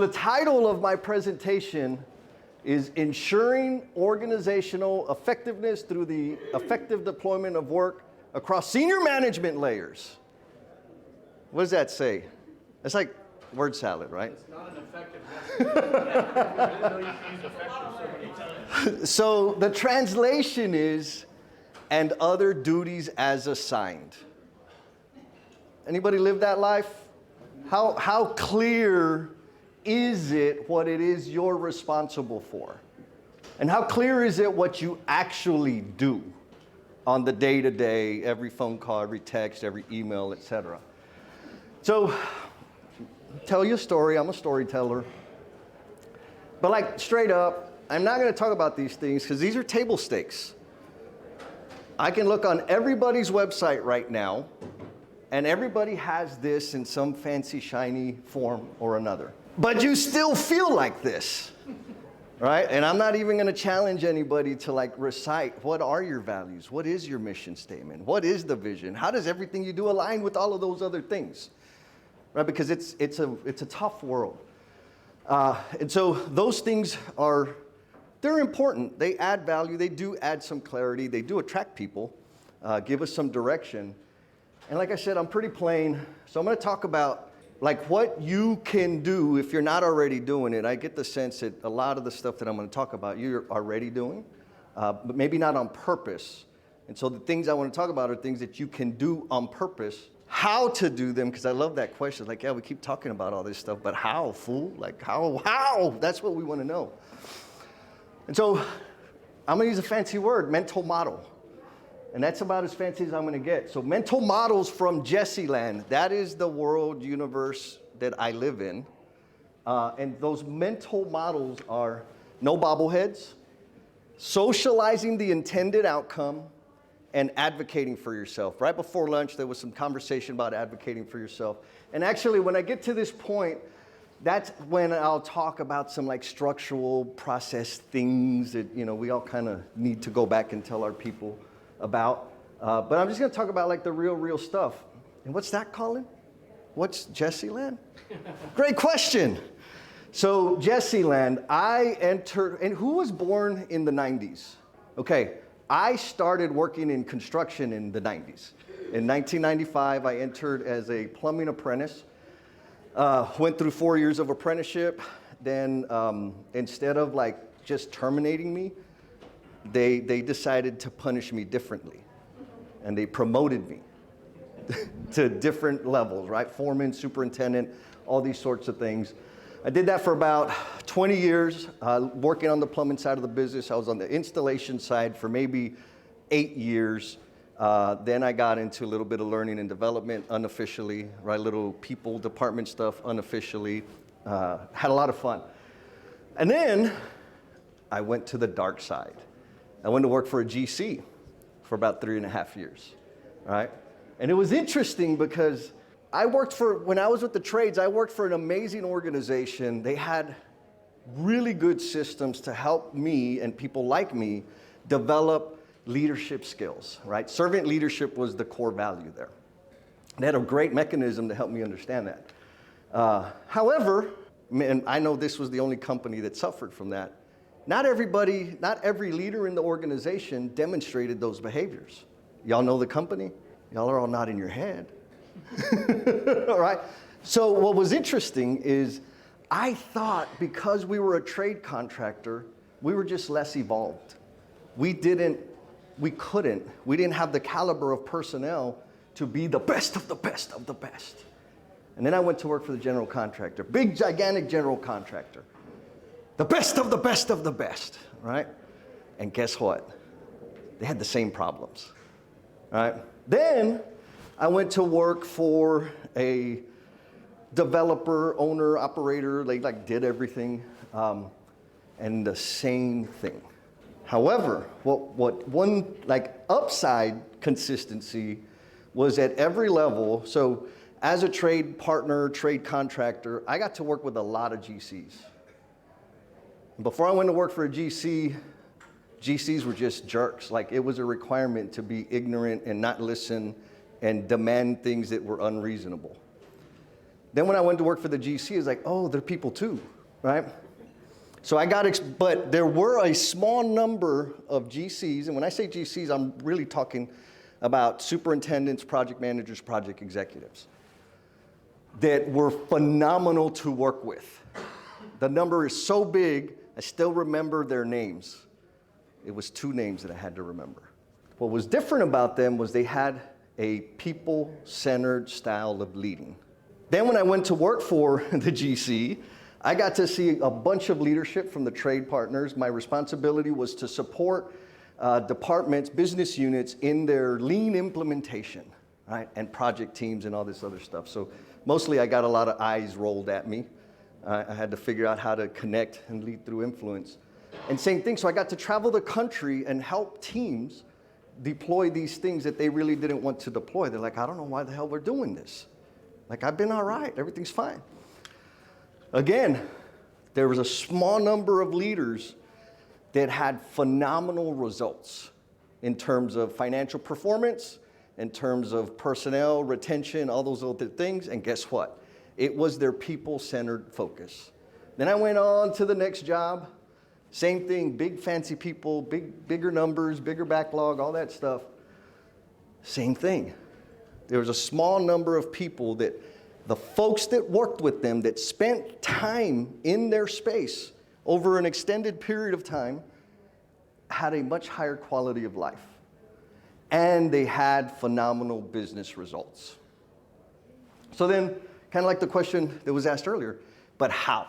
The title of my presentation is Ensuring Organizational Effectiveness Through the Effective Deployment of Work Across Senior Management Layers. What does that say? It's like word salad, right? It's not an effective message. I didn't know you could use effective so many times. So the translation is, and other duties as assigned. Anybody live that life? How clear is it what it is you're responsible for? And how clear is it what you actually do on the day-to-day, every phone call, every text, every email, etc. So, tell you a story. I'm a storyteller. But like straight up, I'm not going to talk about these things because these are table stakes. I can look on everybody's website right now, and everybody has this in some fancy, shiny form or another. But you still feel like this, right? And I'm not even going to challenge anybody to like recite, what are your values? What is your mission statement? What is the vision? How does everything you do align with all of those other things? Right? Because it's a tough world. And so those things they're important. They add value. They do add some clarity. They do attract people, give us some direction. And like I said, I'm pretty plain. So I'm going to talk about like what you can do if you're not already doing it. I get the sense that a lot of the stuff that I'm going to talk about, you're already doing, but maybe not on purpose. And so the things I want to talk about are things that you can do on purpose. How to do them, because I love that question. Like, yeah, we keep talking about all this stuff, but how, fool? Like, how? That's what we want to know. And so I'm going to use a fancy word, mental model. And that's about as fancy as I'm going to get. So mental models from Jessyland. That is the world universe that I live in. And those mental models are no bobbleheads, socializing the intended outcome, and advocating for yourself. Right before lunch, there was some conversation about advocating for yourself. And actually, when I get to this point, that's when I'll talk about some like structural process things that, we all kind of need to go back and tell our people about. But I'm just going to talk about like the real stuff. And what's that, Colin? What's Jessyland? Great question. So Jessyland, I entered, and who was born in the 90s? Okay, I started working in construction in the 90s. In 1995, I entered as a plumbing apprentice. Went through 4 years of apprenticeship. Then instead of like just terminating me, they decided to punish me differently. And they promoted me to different levels, right? Foreman, superintendent, all these sorts of things. I did that for about 20 years, working on the plumbing side of the business. I was on the installation side for maybe 8 years. Then I got into a little bit of learning and development unofficially, right? Little people department stuff unofficially. Had a lot of fun. And then I went to the dark side. I went to work for a GC for about 3.5 years, right? And it was interesting because when I was with the trades, I worked for an amazing organization. They had really good systems to help me and people like me develop leadership skills, right? Servant leadership was the core value there. They had a great mechanism to help me understand that. However, and I know this was the only company that suffered from that, not every leader in the organization demonstrated those behaviors. Y'all know the company? Y'all are all nodding your head. All right? So what was interesting is I thought because we were a trade contractor, we were just less evolved. We didn't have the caliber of personnel to be the best of the best of the best. And then I went to work for the general contractor, big, gigantic general contractor. The best of the best of the best, right? And guess what? They had the same problems, right? Then I went to work for a developer, owner, operator. They like did everything, and the same thing. However, what one like upside consistency was at every level. So as a trade partner, trade contractor, I got to work with a lot of GCs. Before I went to work for a GC, GCs were just jerks. Like it was a requirement to be ignorant and not listen and demand things that were unreasonable. Then when I went to work for the GC, it's like, oh, they're people too, right? So but there were a small number of GCs, and when I say GCs, I'm really talking about superintendents, project managers, project executives, that were phenomenal to work with. The number is so big, I still remember their names. It was 2 names that I had to remember. What was different about them was they had a people-centered style of leading. Then when I went to work for the GC, I got to see a bunch of leadership from the trade partners. My responsibility was to support departments, business units in their lean implementation, right? And project teams and all this other stuff. So mostly I got a lot of eyes rolled at me. I had to figure out how to connect and lead through influence. And same thing, so I got to travel the country and help teams deploy these things that they really didn't want to deploy. They're like, I don't know why the hell we're doing this. Like, I've been all right, everything's fine. Again, there was a small number of leaders that had phenomenal results in terms of financial performance, in terms of personnel, retention, all those other things, and guess what? It was their people-centered focus. Then I went on to the next job. Same thing, big fancy people, bigger numbers, bigger backlog, all that stuff. Same thing. There was a small number of people that the folks that worked with them, that spent time in their space over an extended period of time, had a much higher quality of life. And they had phenomenal business results. So then, kind of like the question that was asked earlier, but how?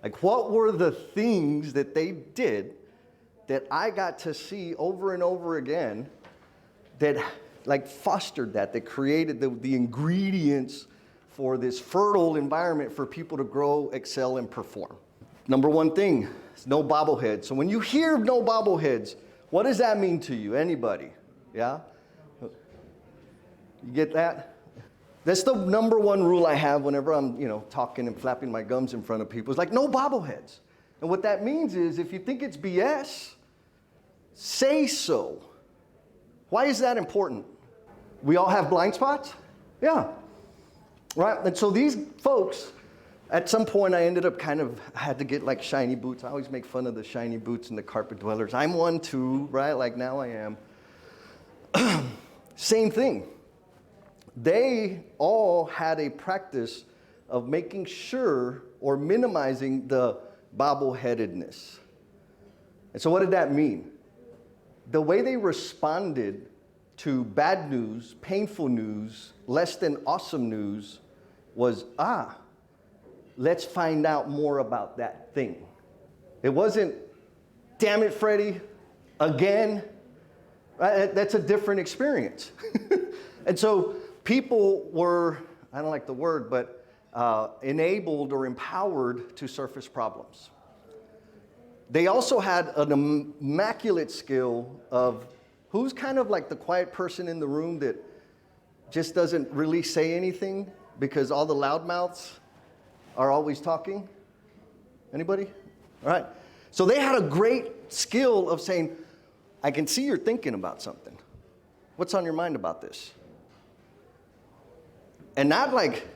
Like, what were the things that they did that I got to see over and over again that like fostered that created the ingredients for this fertile environment for people to grow, excel, and perform? Number one thing is no bobbleheads. So when you hear no bobbleheads, what does that mean to you? Anybody? Yeah? You get that? That's the number one rule I have whenever I'm, talking and flapping my gums in front of people. It's like, no bobbleheads. And what that means is, if you think it's BS, say so. Why is that important? We all have blind spots? Yeah. Right? And so these folks, at some point I ended up had to get like shiny boots. I always make fun of the shiny boots and the carpet dwellers. I'm one too, right? Like now I am. Same thing. They all had a practice of making sure or minimizing the bobbleheadedness. And so what did that mean? The way they responded to bad news, painful news, less than awesome news was, let's find out more about that thing. It wasn't, damn it, Freddie, again. Right? That's a different experience. And so people were, I don't like the word, but enabled or empowered to surface problems. They also had an immaculate skill of who's kind of like the quiet person in the room that just doesn't really say anything because all the loudmouths are always talking. Anybody? All right. So they had a great skill of saying, I can see you're thinking about something. What's on your mind about this? And not like,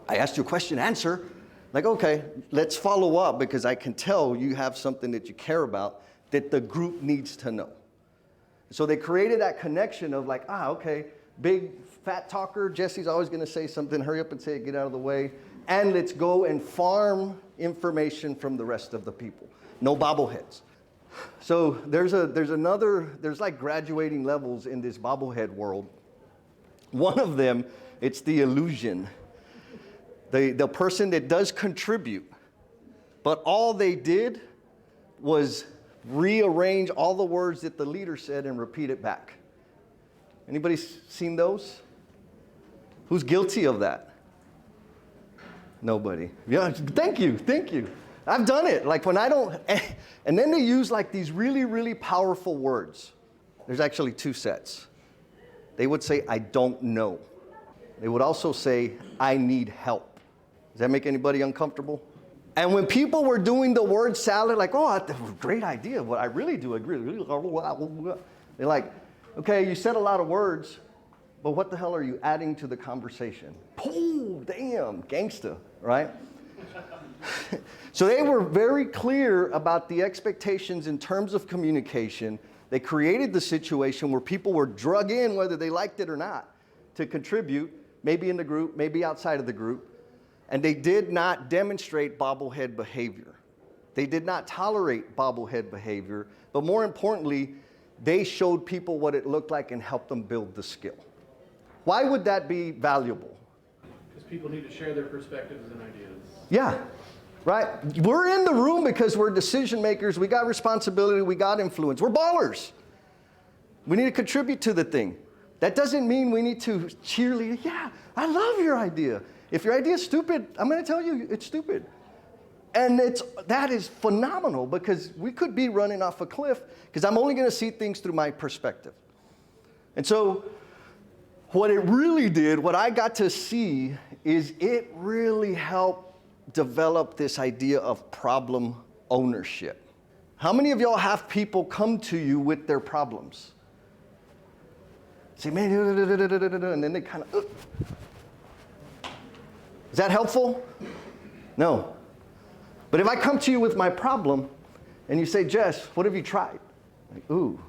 I asked you a question, answer. Like, okay, let's follow up because I can tell you have something that you care about that the group needs to know. So they created that connection of like, okay, big fat talker, Jesse's always going to say something, hurry up and say it, get out of the way, and let's go and farm information from the rest of the people. No bobbleheads. So there's like graduating levels in this bobblehead world. One of them, it's the illusion. The person that does contribute, but all they did was rearrange all the words that the leader said and repeat it back. Anybody seen those? Who's guilty of that? Nobody. Yeah, thank you. I've done it. Like when I don't, and then they use like these really, really powerful words. There's actually 2 sets. They would say, I don't know. They would also say, I need help. Does that make anybody uncomfortable? And when people were doing the word salad, like, that's a great idea. What I really do agree. They're like, okay, you said a lot of words. but what the hell are you adding to the conversation? Oh, damn, gangsta, right? So they were very clear about the expectations in terms of communication. They created the situation where people were drug in, whether they liked it or not, to contribute, maybe in the group, maybe outside of the group. And they did not demonstrate bobblehead behavior. They did not tolerate bobblehead behavior, but more importantly, they showed people what it looked like and helped them build the skill. Why would that be valuable? Because people need to share their perspectives and ideas. Yeah, right? We're in the room because we're decision makers, we got responsibility, we got influence. We're ballers. We need to contribute to the thing. That doesn't mean we need to cheerlead, yeah, I love your idea. If your idea is stupid, I'm going to tell you it's stupid. And that is phenomenal because we could be running off a cliff because I'm only going to see things through my perspective. And so what it really did, what I got to see, is it really helped develop this idea of problem ownership. How many of y'all have people come to you with their problems? Say, man, and then they kind of, is that helpful? No. But if I come to you with my problem and you say, Jess, what have you tried? Like, ooh,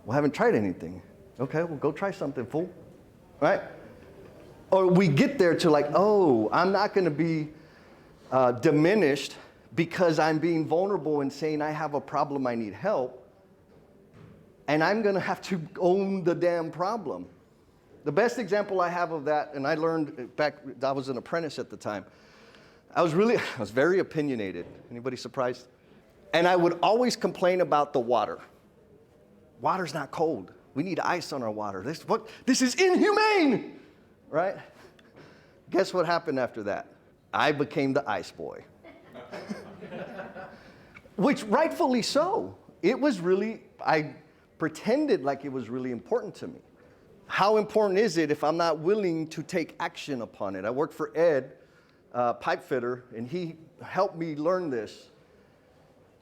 well, I haven't tried anything. Okay, well, go try something, fool. Right? Or we get there to like, oh, I'm not going to be diminished because I'm being vulnerable and saying I have a problem, I need help. And I'm going to have to own the damn problem. The best example I have of that, and I learned back, I was an apprentice at the time. I was very opinionated. Anybody surprised? And I would always complain about the water. Water's not cold. We need ice on our water. This is inhumane, right? Guess what happened after that? I became the ice boy. Which rightfully so. I pretended like it was really important to me. How important is it if I'm not willing to take action upon it? I worked for Ed, pipe fitter, and he helped me learn this.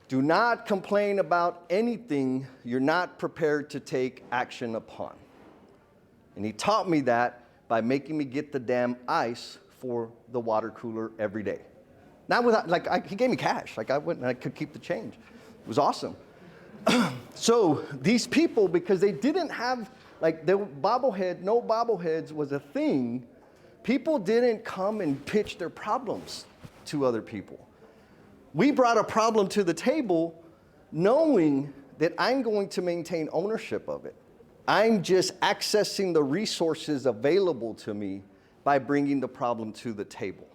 Do not complain about anything you're not prepared to take action upon. And he taught me that by making me get the damn ice for the water cooler every day. Not without, he gave me cash. I went and I could keep the change. It was awesome. So these people, because they didn't have, no bobbleheads was a thing, people didn't come and pitch their problems to other people. We brought a problem to the table knowing that I'm going to maintain ownership of it. I'm just accessing the resources available to me by bringing the problem to the table.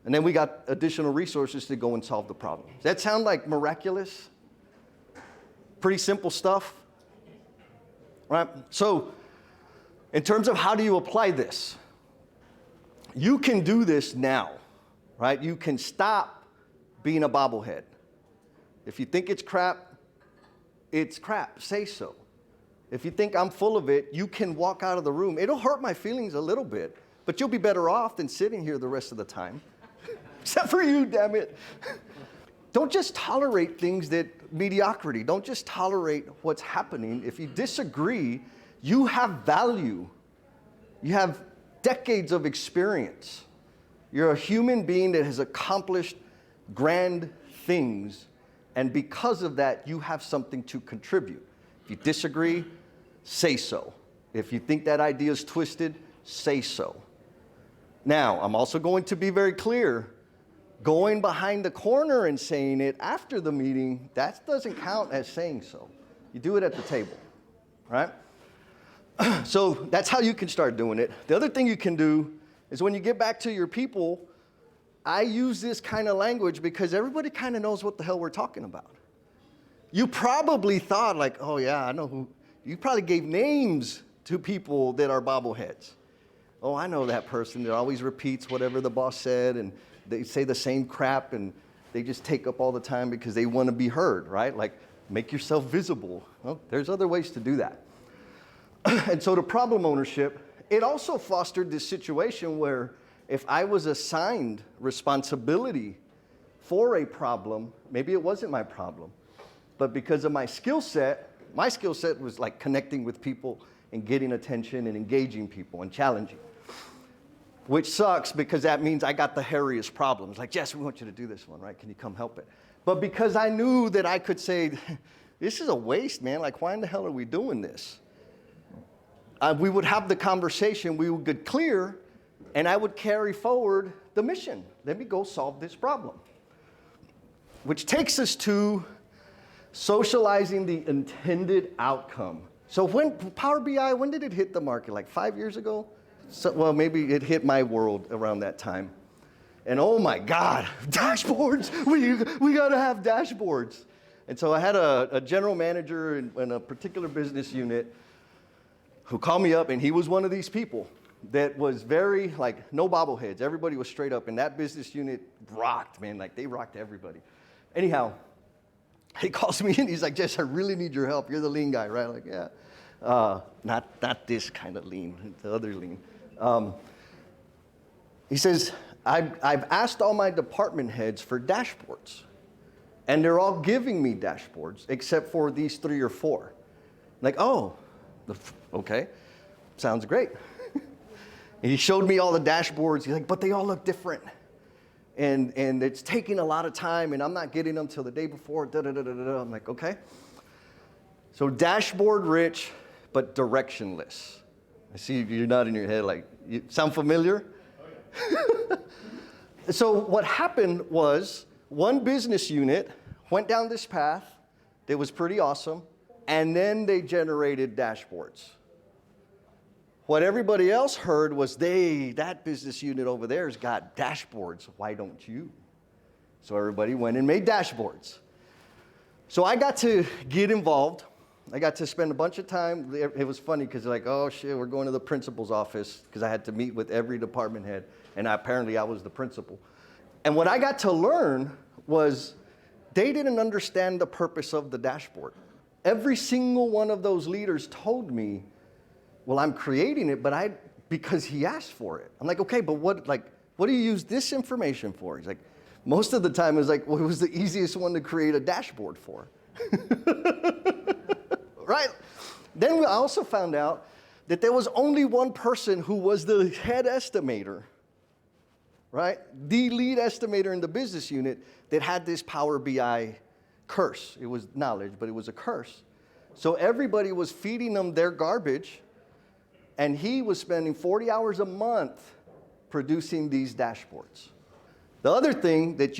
And then we got additional resources to go and solve the problem. Does that sound like miraculous? Pretty simple stuff, right? So in terms of how do you apply this, you can do this now, right? You can stop being a bobblehead. If you think it's crap, say so. If you think I'm full of it, you can walk out of the room. It'll hurt my feelings a little bit, but you'll be better off than sitting here the rest of the time. Except for you, damn it. Don't just tolerate things mediocrity. Don't just tolerate what's happening. If you disagree, you have value. You have decades of experience. You're a human being that has accomplished grand things, and because of that, you have something to contribute. If you disagree, say so. If you think that idea is twisted, say so. Now, I'm also going to be very clear. Going behind the corner and saying it after the meeting, that doesn't count as saying so. You do it at the table, right? So that's how you can start doing it. The other thing you can do is when you get back to your people, I use this kind of language because everybody kind of knows what the hell we're talking about. You probably thought like, oh yeah, I know who. You probably gave names to people that are bobbleheads. Oh, I know that person that always repeats whatever the boss said, and they say the same crap, and they just take up all the time because they want to be heard, right? Like, make yourself visible. Well, there's other ways to do that. And so the problem ownership, it also fostered this situation where if I was assigned responsibility for a problem, maybe it wasn't my problem, but because of my skill set was like connecting with people, and getting attention and engaging people and challenging. Which sucks because that means I got the hairiest problems. Like, Jess, we want you to do this one, right? Can you come help it? But because I knew that I could say, this is a waste, man. Like, why in the hell are we doing this? We would have the conversation, we would get clear, and I would carry forward the mission. Let me go solve this problem. Which takes us to socializing the intended outcome. So when Power BI, when did it hit the market? Like 5 years ago? So, well, maybe it hit my world around that time. And oh my God, dashboards, we gotta have dashboards. And so I had a general manager in a particular business unit who called me up, and he was one of these people that was very, like, no bobbleheads. Everybody was straight up, and that business unit rocked, man. Like, they rocked everybody. Anyhow, he calls me, and he's like, Jess, I really need your help. You're the lean guy, right? Like, yeah. Not this kind of lean, the other lean. He says, I've asked all my department heads for dashboards, and they're all giving me dashboards except for these 3 or 4. Like, oh, okay, sounds great. And he showed me all the dashboards. He's like, but they all look different. And it's taking a lot of time, and I'm not getting them till the day before. I'm like, okay. So dashboard rich, but directionless. I see you're nodding your head like, you sound familiar? So what happened was one business unit went down this path that was pretty awesome, and then they generated dashboards. What everybody else heard was that business unit over there has got dashboards. Why don't you? So everybody went and made dashboards. So I got to get involved. I got to spend a bunch of time. It was funny because like, oh shit, we're going to the principal's office because I had to meet with every department head, and apparently I was the principal. And what I got to learn was they didn't understand the purpose of the dashboard. Every single one of those leaders told me, well, I'm creating it, but because he asked for it. I'm like, okay, but what do you use this information for? He's like, most of the time it's like, well, it was the easiest one to create a dashboard for. Right? Then I also found out that there was only one person who was the head estimator, right? The lead estimator in the business unit that had this Power BI curse. It was knowledge, but it was a curse. So everybody was feeding them their garbage, and he was spending 40 hours a month producing these dashboards. The other thing that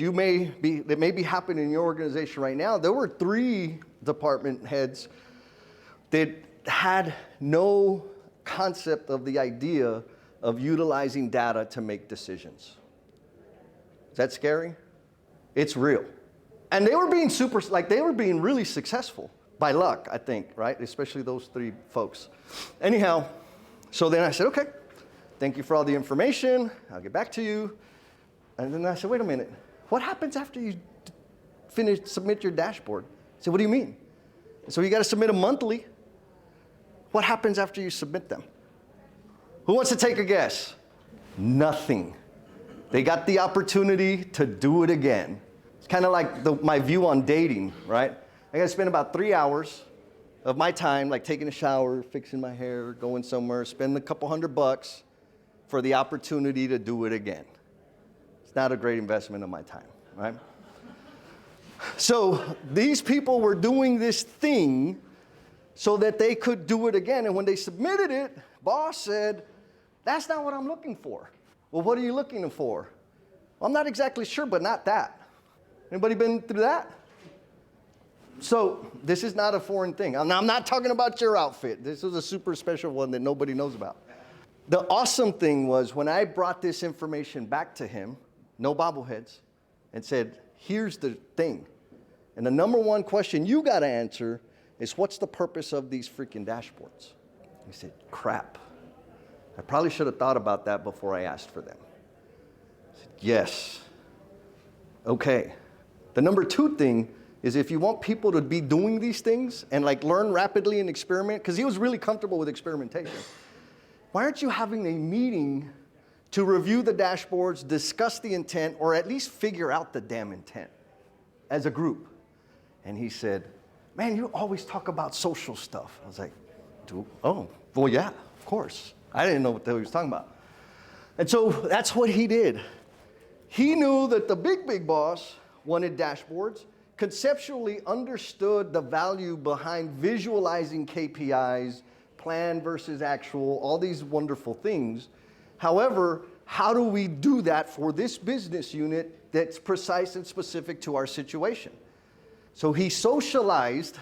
may be happening in your organization right now, there were 3 department heads that had no concept of the idea of utilizing data to make decisions. Is that scary? It's real. And they were being really successful by luck, I think, right? Especially those 3 folks. Anyhow, so then I said, okay, thank you for all the information. I'll get back to you. And then I said, wait a minute. What happens after you submit your dashboard? I said, what do you mean? So you got to submit them monthly. What happens after you submit them? Who wants to take a guess? Nothing. They got the opportunity to do it again. It's kind of like my view on dating, right? I got to spend about 3 hours of my time, like taking a shower, fixing my hair, going somewhere, spend a couple $100 for the opportunity to do it again. It's not a great investment of my time, right? So these people were doing this thing so that they could do it again. And when they submitted it, boss said, that's not what I'm looking for. Well, what are you looking for? Well, I'm not exactly sure, but not that. Anybody been through that? So this is not a foreign thing. I'm not talking about your outfit. This is a super special one that nobody knows about. The awesome thing was when I brought this information back to him, no bobbleheads, and said, here's the thing. And the number one question you got to answer is, what's the purpose of these freaking dashboards? He said, crap. I probably should have thought about that before I asked for them. I said, yes. Okay. The number 2 thing is, if you want people to be doing these things and like learn rapidly and experiment, because he was really comfortable with experimentation, why aren't you having a meeting to review the dashboards, discuss the intent, or at least figure out the damn intent as a group? And he said, man, you always talk about social stuff. I was like, oh, Well, yeah, of course. I didn't know what the hell he was talking about. And so that's what he did. He knew that the big boss wanted dashboards, conceptually understood the value behind visualizing KPIs, plan versus actual, all these wonderful things. However, how do we do that for this business unit that's precise and specific to our situation? So he socialized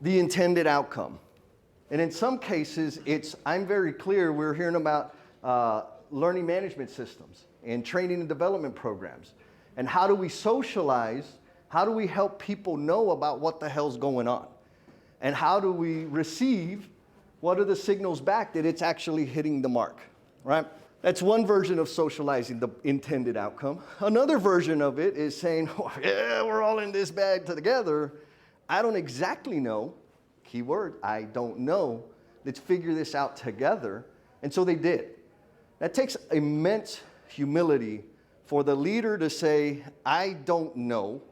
the intended outcome. And in some cases, I'm very clear, we're hearing about learning management systems and training and development programs. And how do we socialize? How do we help people know about what the hell's going on? And how do we receive, what are the signals back that it's actually hitting the mark, right? That's one version of socializing the intended outcome. Another version of it is saying, oh, yeah, we're all in this bag together. I don't exactly know, keyword, I don't know. Let's figure this out together. And so they did. That takes immense humility for the leader to say, I don't know.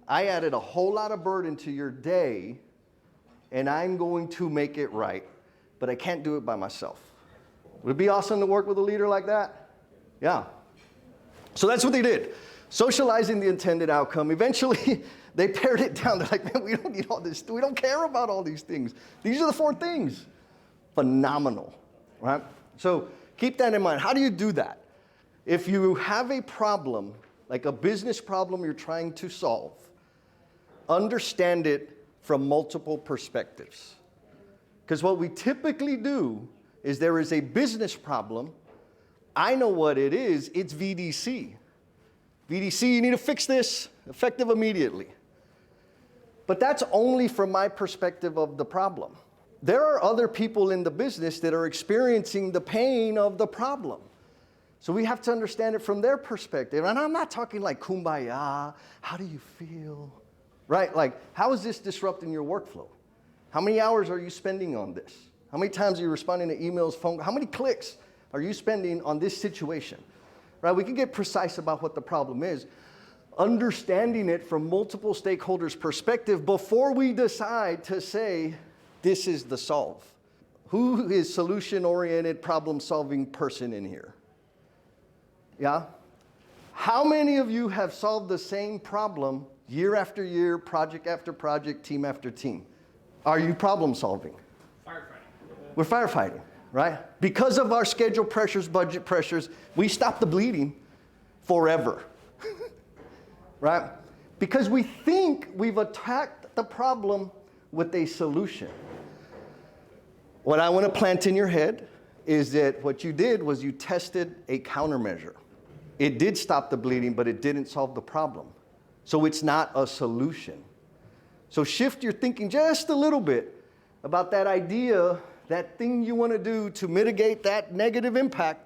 I added a whole lot of burden to your day, and I'm going to make it right, but I can't do it by myself. Would it be awesome to work with a leader like that? Yeah. So that's what they did. Socializing the intended outcome. Eventually, they pared it down. They're like, man, we don't need all this. We don't care about all these things. These are the 4 things. Phenomenal, right? So keep that in mind. How do you do that? If you have a problem, like a business problem you're trying to solve, understand it from multiple perspectives. Because what we typically do is there is a business problem. I know what it is. It's VDC. VDC, you need to fix this, effective immediately. But that's only from my perspective of the problem. There are other people in the business that are experiencing the pain of the problem. So we have to understand it from their perspective. And I'm not talking like kumbaya, how do you feel? Right? Like, how is this disrupting your workflow? How many hours are you spending on this? How many times are you responding to emails, phone? How many clicks are you spending on this situation? Right? We can get precise about what the problem is. Understanding it from multiple stakeholders' perspective before we decide to say, this is the solve. Who is solution-oriented, problem-solving person in here? Yeah? How many of you have solved the same problem year after year, project after project, team after team? Are you problem-solving? Firefighting. We're firefighting, right? Because of our schedule pressures, budget pressures, we stop the bleeding forever, right? Because we think we've attacked the problem with a solution. What I want to plant in your head is that what you did was you tested a countermeasure. It did stop the bleeding, but it didn't solve the problem. So it's not a solution. So shift your thinking just a little bit about that idea, that thing you want to do to mitigate that negative impact.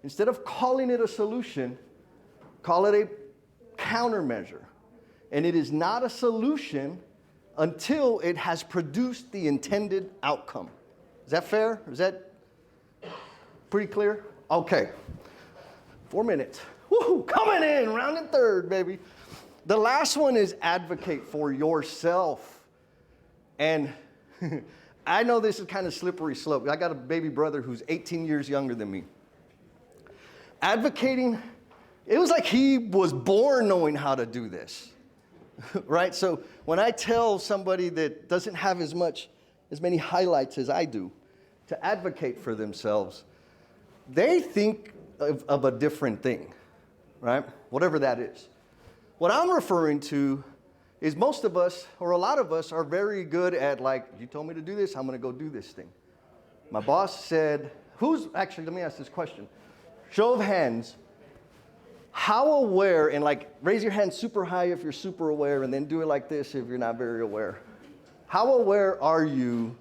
Instead of calling it a solution, call it a countermeasure. And it is not a solution until it has produced the intended outcome. Is that fair? Is that pretty clear? Okay. 4 minutes. Woo-hoo, coming in, round and third, baby. The last one is advocate for yourself. And I know this is kind of slippery slope. I got a baby brother who's 18 years younger than me. Advocating, it was like he was born knowing how to do this, right? So when I tell somebody that doesn't have as many highlights as I do to advocate for themselves, they think of a different thing, right? Whatever that is. What I'm referring to is most of us, or a lot of us, are very good at like, you told me to do this, I'm going to go do this thing. My boss said, actually, let me ask this question. Show of hands, how aware, and like raise your hand super high if you're super aware, and then do it like this if you're not very aware. How aware are you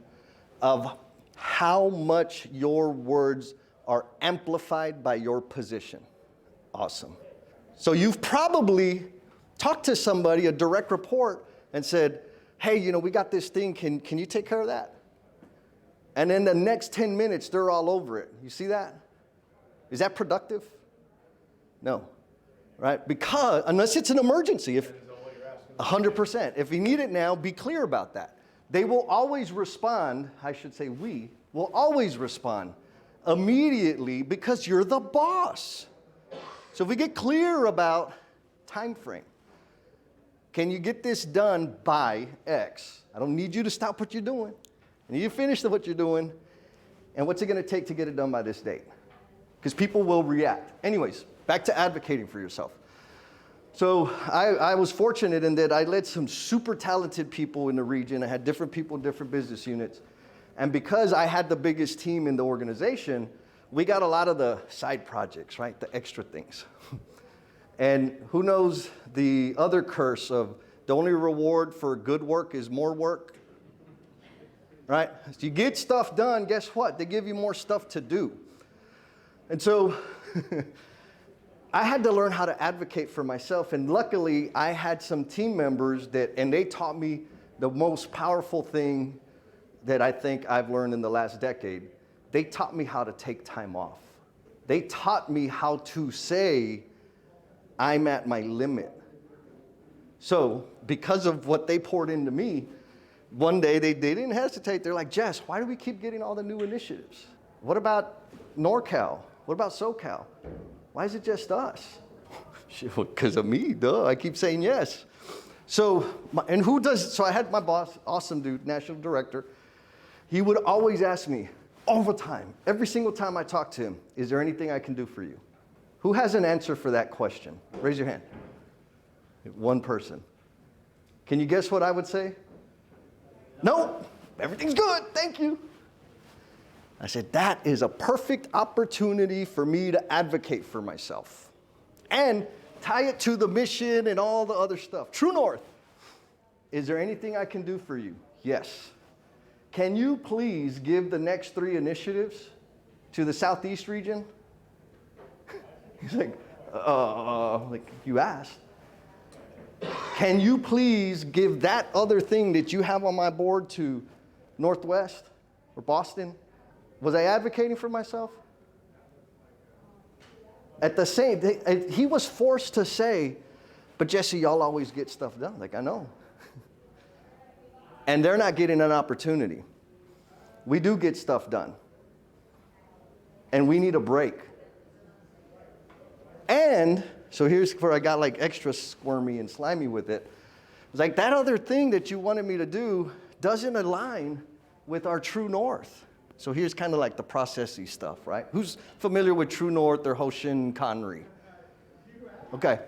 of how much your words are amplified by your position? Awesome. So you've probably talked to somebody, a direct report, and said, hey, we got this thing, can you take care of that? And then the next 10 minutes, they're all over it. You see that? Is that productive? No, right? Because, unless it's an emergency, if 100%. If you need it now, be clear about that. they will always respond, I should say we will always respond immediately because you're the boss. So if we get clear about time frame, can you get this done by X? I don't need you to stop what you're doing. I need you to finish what you're doing. And what's it going to take to get it done by this date? Because people will react. Anyways, back to advocating for yourself. So I was fortunate in that I led some super talented people in the region. I had different people in different business units. And because I had the biggest team in the organization, we got a lot of the side projects, right? The extra things. And who knows the other curse of the only reward for good work is more work? Right? So you get stuff done, guess what? They give you more stuff to do. And so I had to learn how to advocate for myself. And luckily, I had some team members and they taught me the most powerful thing that I think I've learned in the last decade. They taught me how to take time off. They taught me how to say, I'm at my limit. So because of what they poured into me, one day they didn't hesitate. They're like, Jess, why do we keep getting all the new initiatives? What about NorCal? What about SoCal? Why is it just us? Because of me, duh. I keep saying yes. So I had my boss, awesome dude, national director. He would always ask me all the time, every single time I talked to him, is there anything I can do for you? Who has an answer for that question? Raise your hand. One person. Can you guess what I would say? No, everything's good, thank you. I said, that is a perfect opportunity for me to advocate for myself and tie it to the mission and all the other stuff. True North. Is there anything I can do for you? Yes. Can you please give the next 3 initiatives to the Southeast region? He's like you asked. Can you please give that other thing that you have on my board to Northwest or Boston? Was I advocating for myself? At the same, he was forced to say, but Jesse, y'all always get stuff done. Like, I know. And they're not getting an opportunity. We do get stuff done. And we need a break. And so here's where I got like extra squirmy and slimy with it. It's like that other thing that you wanted me to do doesn't align with our true north. So here's kind of like the processy stuff, right? Who's familiar with True North or Hoshin Connery? Okay.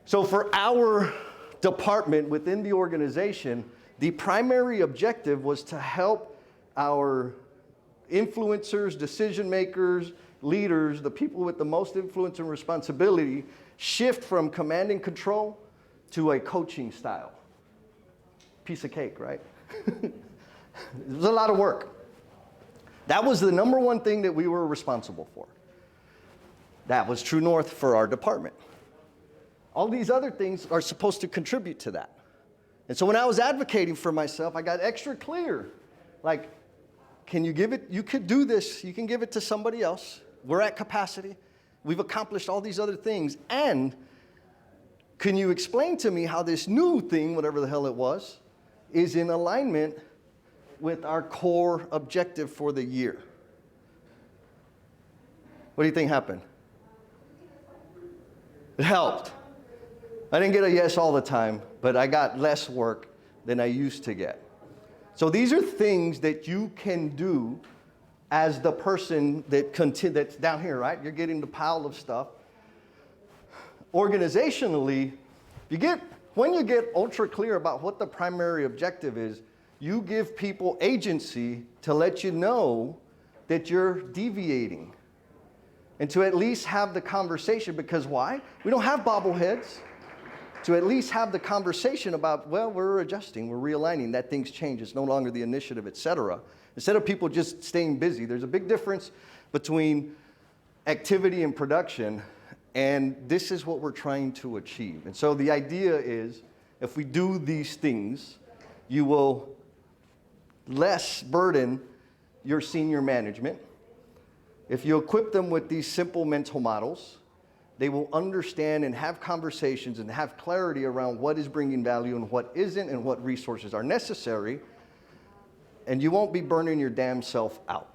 So for our department within the organization, the primary objective was to help our influencers, decision makers, leaders, the people with the most influence and responsibility, shift from command and control to a coaching style. Piece of cake, right? It was a lot of work. That was the number one thing that we were responsible for. That was True North for our department. All these other things are supposed to contribute to that. And so when I was advocating for myself, I got extra clear. Like, can you give it, you could do this, you can give it to somebody else. We're at capacity. We've accomplished all these other things. And can you explain to me how this new thing, whatever the hell it was, is in alignment with our core objective for the year? What do you think happened? It helped. I didn't get a yes all the time, but I got less work than I used to get. So these are things that you can do as the person that's down here, right? You're getting the pile of stuff. Organizationally, when you get ultra clear about what the primary objective is, you give people agency to let you know that you're deviating and to at least have the conversation, because why? We don't have bobbleheads. To at least have the conversation about, well, we're adjusting, we're realigning, that thing's changed, it's no longer the initiative, et cetera. Instead of people just staying busy, there's a big difference between activity and production, and this is what we're trying to achieve. And so the idea is, if we do these things, you will less burden your senior management. If you equip them with these simple mental models, they will understand and have conversations and have clarity around what is bringing value and what isn't and what resources are necessary. And you won't be burning your damn self out.